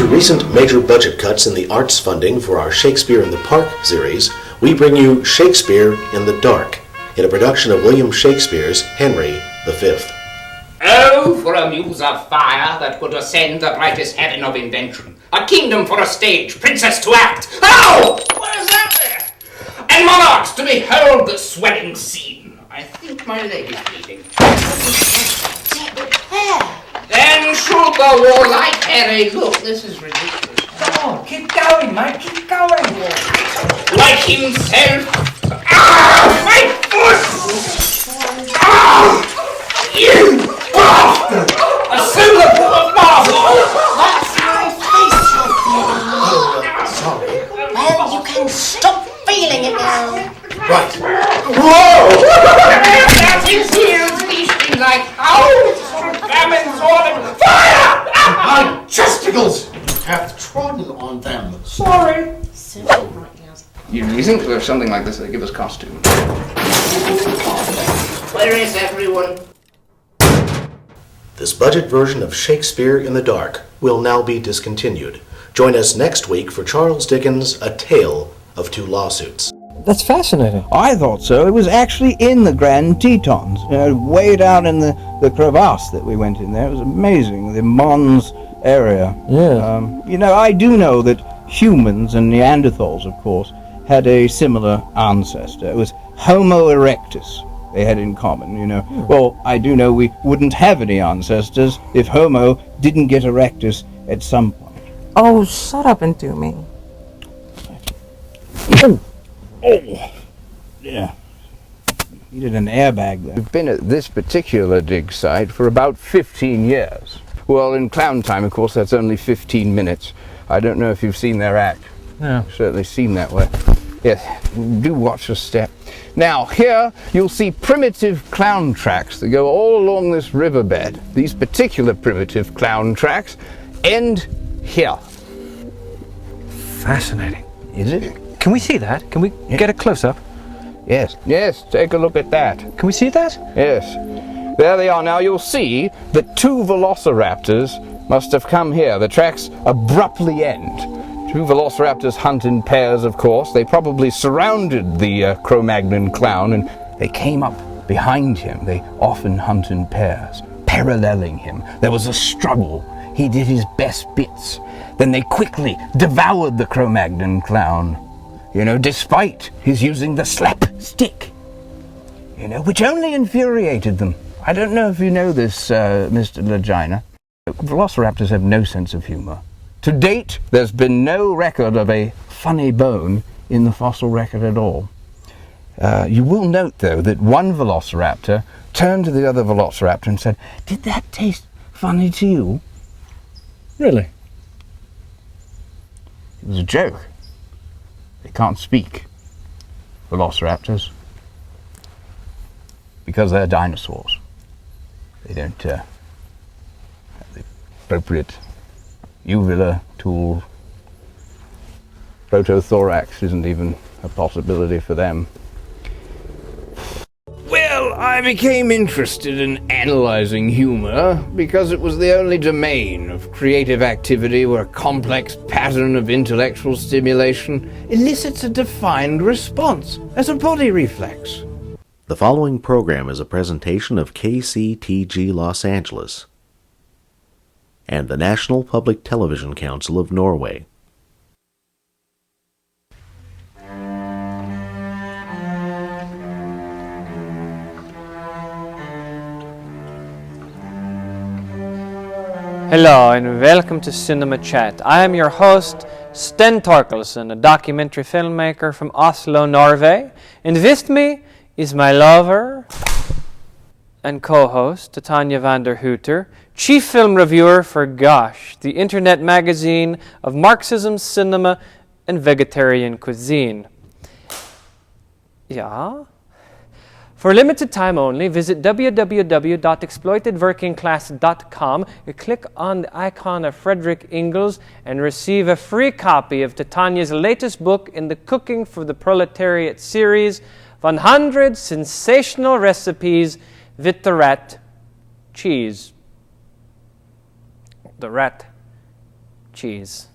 recent major budget cuts in the arts funding for our Shakespeare in the Park series, we bring you Shakespeare in the Dark, in a production of William Shakespeare's Henry V. Oh, for a muse of fire that could ascend the brightest heaven of invention, a kingdom for a stage, princess to act. Oh! What is that there? And monarchs to behold the swelling scene. I think my leg is bleeding. Then shoot the warlike Harry. Look, this is ridiculous. Come on, keep going, mate, keep going. Like himself. Ah, my foot! Ah, you bastard! A silver of marble! That's my face, Sorry. Well, you can stop feeling it now. Right. Whoa! That is heels feasting like hounds from famine sword fire! My testicles have trodden on them. Sorry. So right now. You think for something like this they give us costume? Where is everyone? This budget version of Shakespeare in the Dark will now be discontinued. Join us next week for Charles Dickens' A Tale of Two Lawsuits. That's fascinating. I thought so. It was actually in the Grand Tetons, way down in the crevasse that we went in there. It was amazing, the Mons area. Yeah. I do know that humans and Neanderthals, of course, had a similar ancestor. It was Homo erectus they had in common, Well, I do know we wouldn't have any ancestors if Homo didn't get erectus at some point. Oh, shut up and do me. Oh, yeah. Needed an airbag there. We've been at this particular dig site for about 15 years. Well, in clown time, of course, that's only 15 minutes. I don't know if you've seen their act. No. Certainly seem that way. Yes, do watch your step. Now, here you'll see primitive clown tracks that go all along this riverbed. These particular primitive clown tracks end here. Fascinating. Is it? Can we see that? Can we get a close-up? Yes, take a look at that. Can we see that? Yes. There they are. Now you'll see that two velociraptors must have come here. The tracks abruptly end. Two velociraptors hunt in pairs, of course. They probably surrounded the Cro-Magnon clown and they came up behind him. They often hunt in pairs, paralleling him. There was a struggle. He did his best bits. Then they quickly devoured the Cro-Magnon clown, despite his using the slap stick, which only infuriated them. I don't know if you know this, Mr. Legina. Velociraptors have no sense of humor. To date, there's been no record of a funny bone in the fossil record at all. You will note, though, that one velociraptor turned to the other velociraptor and said, "Did that taste funny to you?" Really? It was a joke. They can't speak, velociraptors, because they're dinosaurs. They don't have the appropriate uvula tool. Protothorax isn't even a possibility for them. Well, I became interested in analyzing humor because it was the only domain of creative activity where a complex pattern of intellectual stimulation elicits a defined response as a body reflex. The following program is a presentation of KCTG Los Angeles and the National Public Television Council of Norway. Hello and welcome to Cinema Chat. I am your host, Sten Torkelsen, a documentary filmmaker from Oslo, Norway. And with me is my lover and co-host, Tanya van der Hooter, chief film reviewer for Gosh, the internet magazine of Marxism, cinema, and vegetarian cuisine. Yeah? For limited time only, visit www.exploitedworkingclass.com, click on the icon of Frederick Ingalls, and receive a free copy of Titania's latest book in the Cooking for the Proletariat series, 100 Sensational Recipes with the Rat Cheese. The Rat cheese.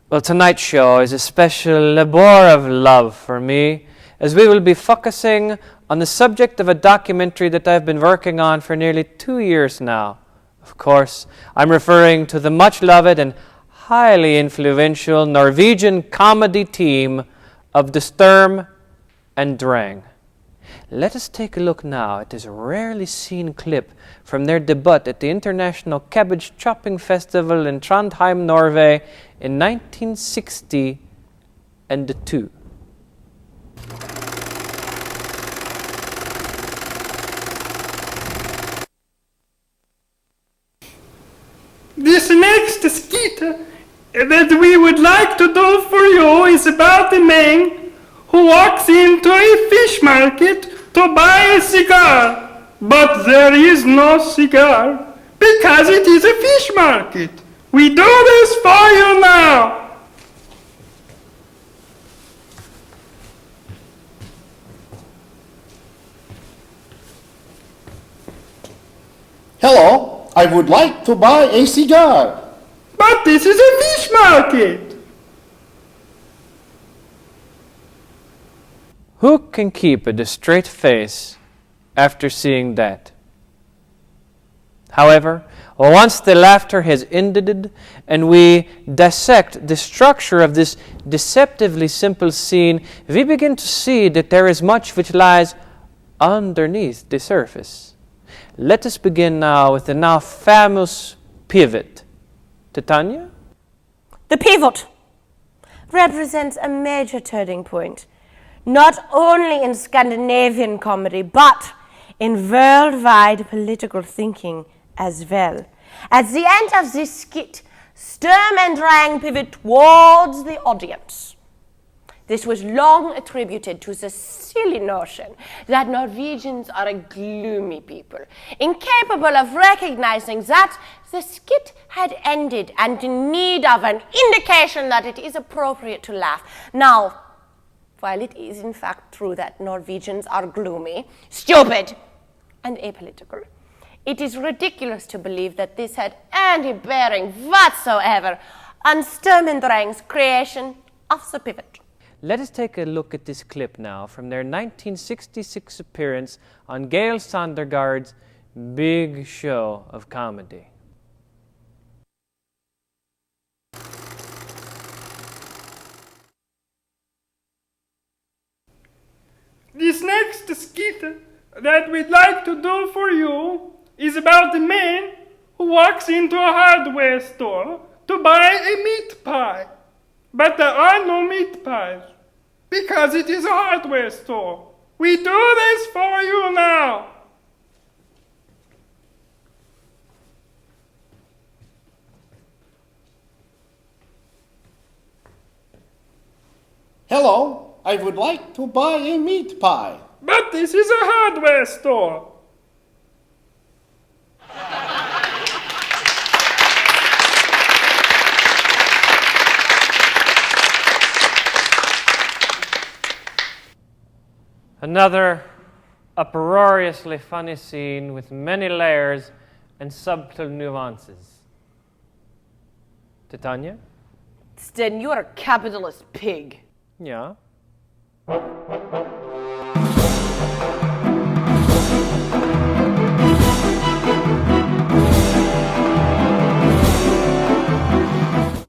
Well, tonight's show is a special labor of love for me, as we will be focusing on the subject of a documentary that I've been working on for nearly 2 years now. Of course, I'm referring to the much-loved and highly influential Norwegian comedy team of the Sturm and Drang. Let us take a look now at this rarely seen clip from their debut at the International Cabbage Chopping Festival in Trondheim, Norway in 1960 and 2. This next skit that we would like to do for you is about a man who walks into a fish market to buy a cigar, but there is no cigar because it is a fish market. We do this for you now. Hello, I would like to buy a cigar. But this is a fish market. Who can keep a straight face after seeing that? However, once the laughter has ended and we dissect the structure of this deceptively simple scene, we begin to see that there is much which lies underneath the surface. Let us begin now with the now famous pivot. Titania? The pivot represents a major turning point, not only in Scandinavian comedy, but in worldwide political thinking as well. At the end of this skit, Sturm and Drang pivot towards the audience. This was long attributed to the silly notion that Norwegians are a gloomy people, incapable of recognizing that the skit had ended and in need of an indication that it is appropriate to laugh. Now, while it is in fact true that Norwegians are gloomy, stupid, and apolitical, it is ridiculous to believe that this had any bearing whatsoever on Sturm and Drang's creation of the pivot. Let us take a look at this clip now from their 1966 appearance on Gail Sondergaard's big show of comedy. This next skit that we'd like to do for you is about a man who walks into a hardware store to buy a meat pie. But there are no meat pies because it is a hardware store. We do this for you now. Hello, I would like to buy a meat pie. But this is a hardware store. Another uproariously funny scene with many layers and subtle nuances. Titania? Sten, you are a capitalist pig. Yeah.